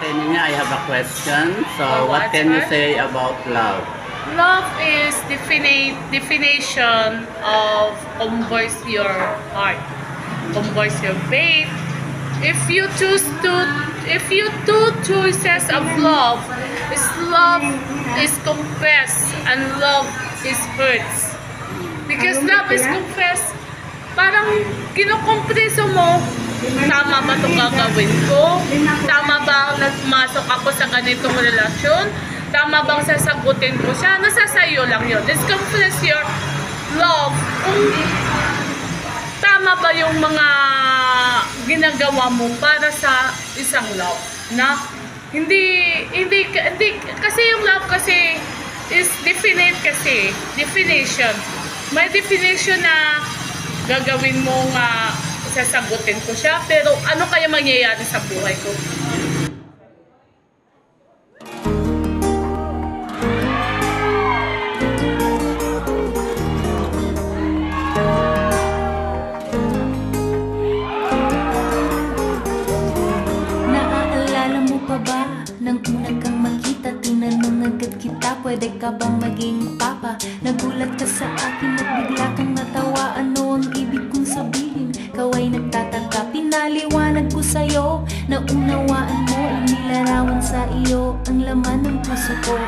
Ninya, I have a question. So, what can you say about love? Love is definition of converse your heart, converse your faith. If you two choices of love is confess and love is hurts. Because love is confess, parang kinukompreso mo, tama ba itong gagawin ko? Tama ba nagmasok ako sa ganitong relasyon? Tama bang sasagutin ko siya? Nasa sayo lang yun. Let's confess your love. Kung tama ba yung mga ginagawa mo para sa isang love, na hindi kasi yung love kasi is definition. May definition na gagawin mo nga sasagutin ko siya, pero ano kaya mangyayari sa buhay ko? Nang una kang makita, tinanong agad kita, pwede ka bang maging papa? Nagulat ka sa akin at bigla kang natawa. Ano ang ibig kong sabihin? Ikaw ay nagtataka, pinaliwanag ko sa'yo. Naunawaan mo, inilarawan sa iyo ang laman ng puso ko.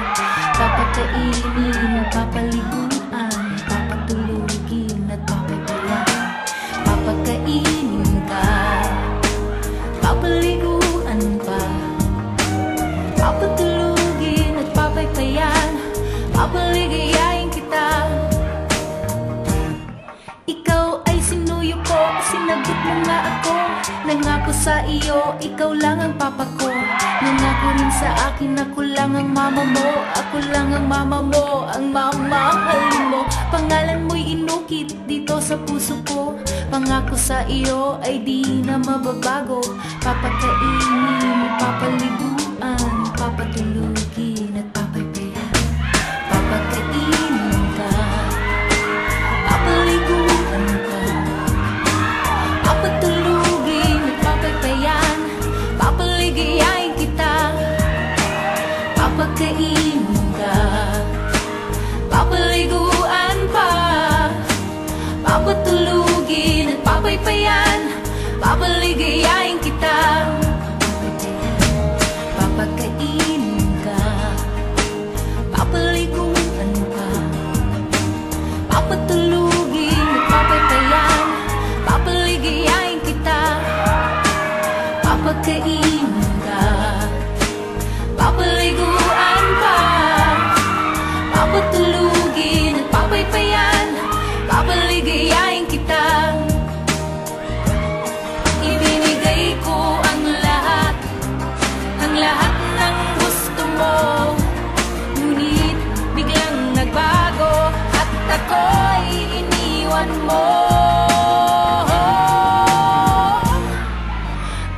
Papakainin, papaliguan, papatulugin at papagayan. Papakainin ka, papaliguan pa, papatulugin at papaypayan, papaligayain kita. Ikaw ay sinuyo ko, sinagot mo nga ako. Nangako sa iyo, ikaw lang ang papa ko. Nangako rin sa akin, ako lang ang mama mo. Ako lang ang mama mo, ang mamahalin mo. Pangalan mo'y inukit dito sa puso ko. Pangako sa iyo ay di na mababago. Papakainin, papaliguan, papatulugin at papaypayan. Papakainin ka, papaliguan ka, papatulugin at papaypayan. Papaligayain kita. Papakainin ka, papaliguan pa, papatulugin at papaypayan. Papaligayain kita. Papakainin ka, papaliguan ka, papatulugin at papaypayan. Papaligayain kita. Papakainin ka, papaliguan pa, papatulugin at papaypayan. Papaligayain kita. Ibinigay ko ang lahat ng gusto mo. Ngunit biglang nagbago at ako'y iniwan mo.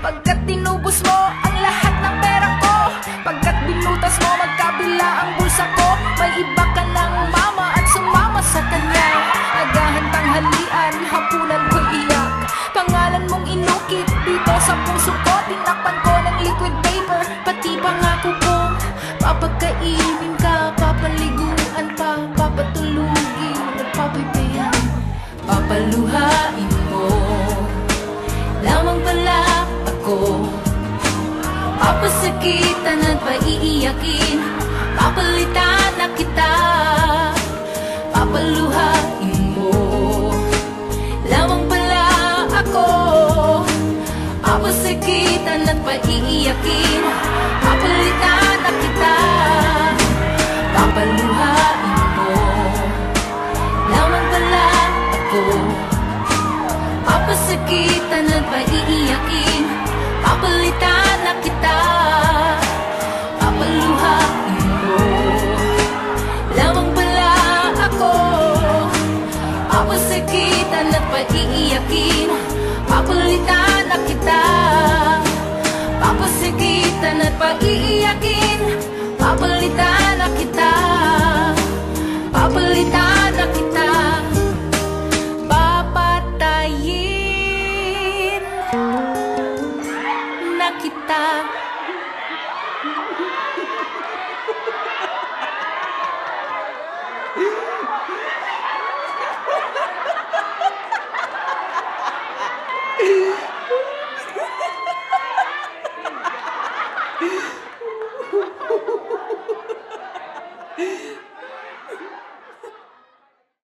Pagkat tinubos mo ang lahat ng pera ko, pagkat binutas mo magkabila ang bulsa ko. May iba ka ng mama at sumama sa kanya. Agahan tanghalian, hapunan ko iyak. Pangalan mong inukit dito sa puso ko. Tinakpan ko ng liquid paper, pati pangako ko. Papakainin ka, papaliguan pa, papatulugin at papaypayan. Papaluhain mo lamang pala ako. Papasakitan at paiiyakin, papalitan na kita. Papaluhain mo lamang pala ako. Papasakitan at paiiyakin, papalitan na kita. Papaluhain mo lamang pala ako. Papasakitan at paiiyakin, papalitan na kita. Papaluhain mo lamang pala ako. Papasakitan at paiiyakin, papalitan na kita. Papasakitan at paiiyakin, papalitan na kita. Papalitan na kita. Papatayin na kita.